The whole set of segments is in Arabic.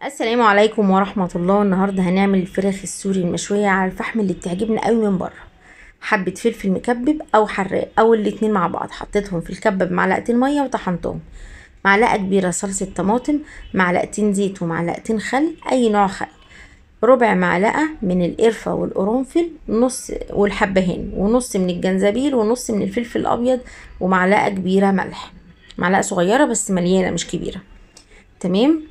السلام عليكم ورحمة الله. النهاردة هنعمل الفراخ السوري المشوية على الفحم اللي بتعجبنا قوي من بره. حبة فلفل مكبب او حراق او الاتنين مع بعض، حطيتهم في الكبة بمعلقتين مية وطحنتهم. معلقة كبيرة صلصة طماطم، معلقتين زيت ومعلقتين خل، اي نوع خل، ربع معلقة من القرفة والقرنفل، نص والحبهان، ونص من الجنزبيل، ونص من الفلفل الابيض، ومعلقة كبيرة ملح، معلقة صغيرة بس مليانة مش كبيرة. تمام.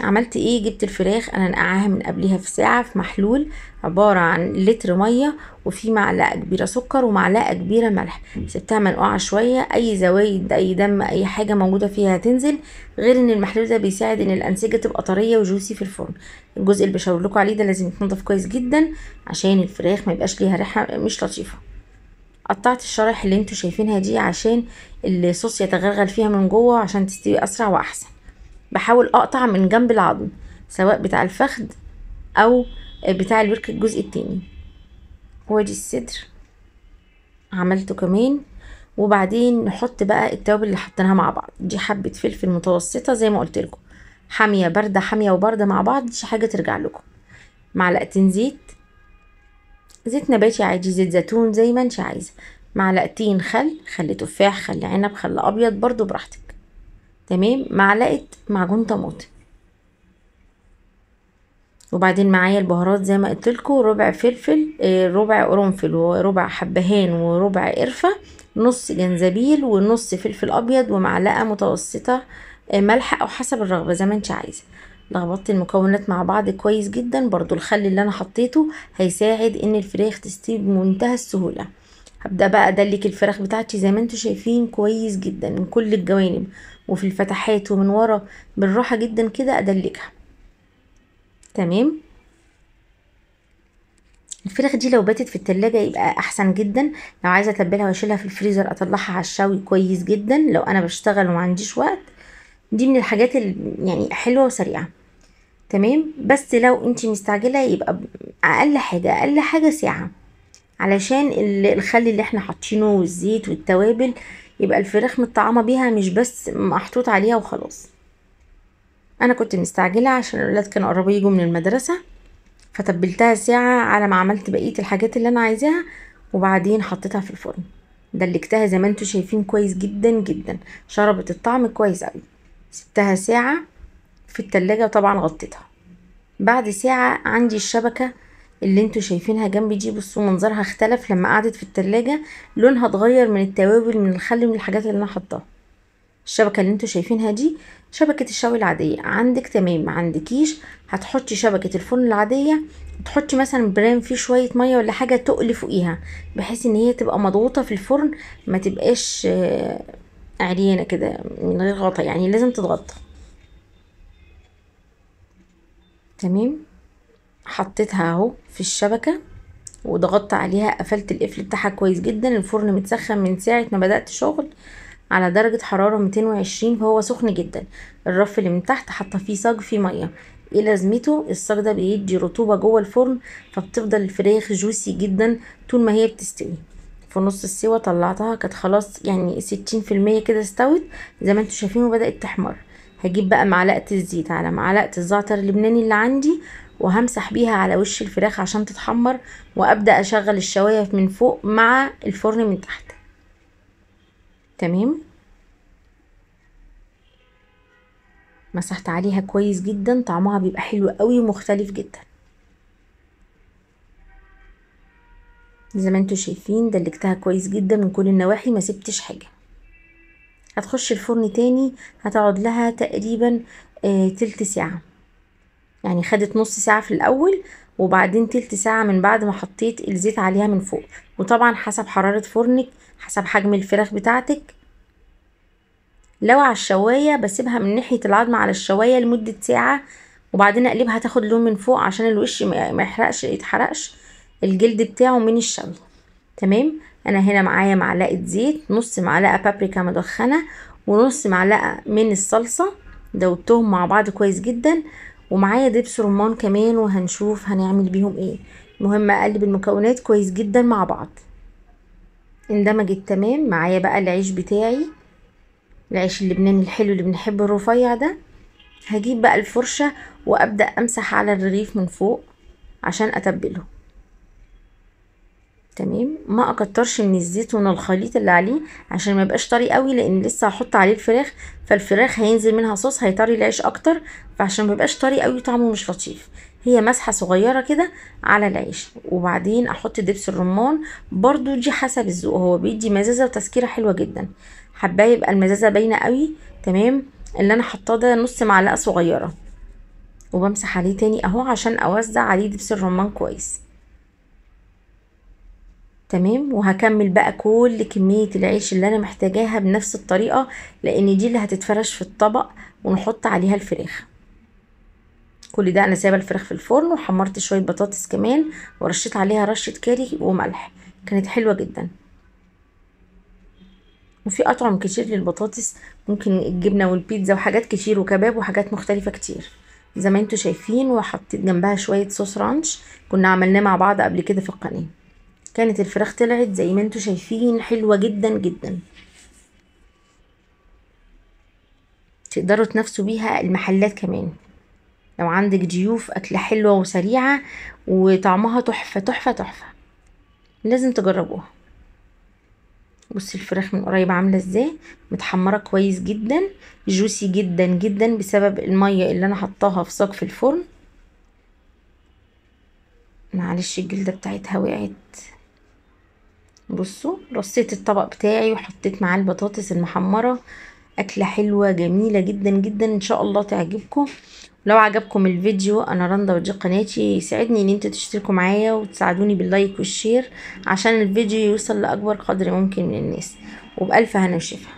عملت ايه؟ جبت الفراخ انا نقعها من قبلها في ساعة في محلول عبارة عن لتر مية، وفي معلقة كبيرة سكر ومعلقة كبيرة ملح. سبتها منقوعة شوية، اي زوايد اي دم اي حاجة موجودة فيها هتنزل. غير ان المحلول ده بيساعد ان الانسجة تبقى طرية وجوسي في الفرن. الجزء اللي بشاور لكم عليه ده لازم يتنضف كويس جدا عشان الفراخ ما يبقاش ليها ريحة مش لطيفة. قطعت الشرايح اللي انتوا شايفينها دي عشان الصوص يتغلغل فيها من جوه عشان تستوي اسرع واحسن. بحاول اقطع من جنب العظم، سواء بتاع الفخذ او بتاع الورك الجزء التاني. وادي الصدر عملته كمان. وبعدين نحط بقى التوابل اللي حطيناها مع بعض. دي حبة فلفل متوسطة زي ما قلت لكم، حامية باردة حامية وباردة مع بعض، دي حاجة ترجع لكم. معلقتين زيت، زيت نباتي عادي، زيت زيتون زي ما انت عايزة. معلقتين خل، خل تفاح، خل عنب، خل ابيض برضو براحتك. تمام. معلقة معجون طماطم. وبعدين معايا البهارات زي ما قلتلكوا، ربع فلفل، ربع قرنفل، وربع حبهان، وربع قرفة، نص جنزبيل، ونص فلفل ابيض، ومعلقة متوسطة ملح او حسب الرغبة زي ما انت عايزة. لخبطت المكونات مع بعض كويس جدا. برضو الخل اللي انا حطيته هيساعد ان الفراخ تستوي بمنتهى السهولة. هبدأ بقى ادلك الفراخ بتاعتي زي ما انتوا شايفين كويس جدا من كل الجوانب وفي الفتحات ومن ورا، بالراحة جدا كده ادلكها. تمام. الفراخ دي لو باتت في التلاجة يبقى احسن جدا. لو عايزه اتبلها واشيلها في الفريزر اطلعها على الشوي كويس جدا لو انا بشتغل وما عنديش وقت. دي من الحاجات يعني حلوه وسريعه. تمام. بس لو انتي مستعجله يبقى اقل حاجه ساعه، علشان الخل اللي احنا حاطينه والزيت والتوابل يبقى الفراخ متطعمه بيها مش بس محطوط عليها وخلاص. انا كنت مستعجله عشان الولاد كانوا قربوا يجوا من المدرسه، فتبلتها ساعة على ما عملت بقية الحاجات اللي انا عايزاها، وبعدين حطيتها في الفرن. دلكتها زي ما انتوا شايفين كويس جدا جدا، شربت الطعم كويس قوي. سبتها ساعة في التلاجة وطبعا غطيتها. بعد ساعة عندي الشبكة اللي انتوا شايفينها جنبي دي، بصوا منظرها اختلف لما قعدت في التلاجة، لونها اتغير من التوابل من الخل من الحاجات اللي انا حطاها. الشبكة اللي انتوا شايفينها دي شبكة الشوي العادية عندك، تمام. ما عندكيش هتحطي شبكة الفرن العادية، تحطي مثلا برام فيه شوية مية ولا حاجة تقل فوقيها، بحيث ان هي تبقى مضغوطة في الفرن، ما تبقاش عريانة كده من غير غطا، يعني لازم تتغطى. تمام. حطيتها اهو في الشبكة وضغطت عليها، قفلت القفل بتاعها كويس جدا. الفرن متسخن من ساعة ما بدأت شغل على درجة حرارة 220، فهو سخن جدا. الرف اللي من تحت حاطه فيه صاج فيه مية. ايه لازمته؟ الصاج ده بيدي رطوبة جوه الفرن، فبتفضل الفراخ جوسي جدا طول ما هي بتستوي. في نص السوا طلعتها، كانت خلاص يعني 60% كده استوت زي ما انتوا شايفين وبدأت تحمر. هجيب بقى معلقة الزيت على معلقة الزعتر اللبناني اللي عندي، وهمسح بيها على وش الفراخ عشان تتحمر، وابدأ اشغل الشواية من فوق مع الفرن من تحت. تمام. مسحت عليها كويس جدا، طعمها بيبقى حلو قوي ومختلف جدا. زي ما انتوا شايفين دلكتها كويس جدا من كل النواحي، ما سبتش حاجة. هتخش الفرن تاني، هتقعد لها تقريبا تلت ساعة. يعني خدت نص ساعة في الاول، وبعدين تلت ساعة من بعد ما حطيت الزيت عليها من فوق. وطبعا حسب حرارة فرنك، حسب حجم الفراخ بتاعتك. لو على الشواية بسيبها من ناحية العظم على الشواية لمدة ساعة، وبعدين اقلبها تاخد لون من فوق عشان الوش ما يتحرقش الجلد بتاعه من الشوي. تمام. انا هنا معايا معلقة زيت، نص معلقة بابريكا مدخنة، ونص معلقة من الصلصة، دوبتهم مع بعض كويس جدا. ومعايا دبس رمان كمان، وهنشوف هنعمل بيهم ايه. مهم اقلب المكونات كويس جدا مع بعض. اندمجت تمام. معايا بقى العيش بتاعي، العيش اللبناني الحلو اللي بنحبه الرفيع ده. هجيب بقى الفرشة وابدأ امسح على الرغيف من فوق عشان اتبله. تمام، ما اكترش من الزيت ومن الخليط اللي عليه عشان ما يبقاش طري قوي، لان لسه هحط عليه الفراخ، فالفراخ هينزل منها صوص هيطري العيش اكتر، فعشان ما يبقاش طري قوي طعمه مش لطيف. هي مسحه صغيره كده على العيش. وبعدين احط دبس الرمان، برضو دي حسب الذوق، هو بيدي مزازه وتسكيره حلوه جدا. حباه يبقى المزازه باينه قوي. تمام، اللي انا حطاه ده نص معلقه صغيره، وبمسح عليه تاني اهو عشان اوزع عليه دبس الرمان كويس. تمام، وهكمل بقى كل كمية العيش اللي انا محتاجاها بنفس الطريقة، لان دي اللي هتتفرش في الطبق ونحط عليها الفراخ. كل ده انا سايبه الفراخ في الفرن، وحمرت شوية بطاطس كمان، ورشيت عليها رشة كاري وملح، كانت حلوة جدا. وفي اطعم كتير للبطاطس، ممكن الجبنة والبيتزا وحاجات كتير وكباب وحاجات مختلفة كتير زي ما انتوا شايفين. وحطيت جنبها شوية صوص رانش كنا عملناه مع بعض قبل كده في القناة. كانت الفراخ طلعت زي ما انتوا شايفين حلوة جدا جدا، تقدروا تنافسوا بيها المحلات كمان. لو عندك ضيوف، اكلة حلوة وسريعة وطعمها تحفة تحفة تحفة، لازم تجربوها. بصي الفراخ من قريب عاملة ازاي، متحمرة كويس جدا، جوسي جدا جدا بسبب المية اللي انا حطاها في سقف الفرن. معلش الجلدة بتاعتها وقعت. بصوا رصيت الطبق بتاعي وحطيت معاه البطاطس المحمرة. اكلة حلوة جميلة جدا جدا، ان شاء الله تعجبكم. لو عجبكم الفيديو، انا رندا ودي قناتي، يسعدني ان انتوا تشتركوا معايا وتساعدوني باللايك والشير عشان الفيديو يوصل لاكبر قدر ممكن من الناس. وبألف هنا وشفا.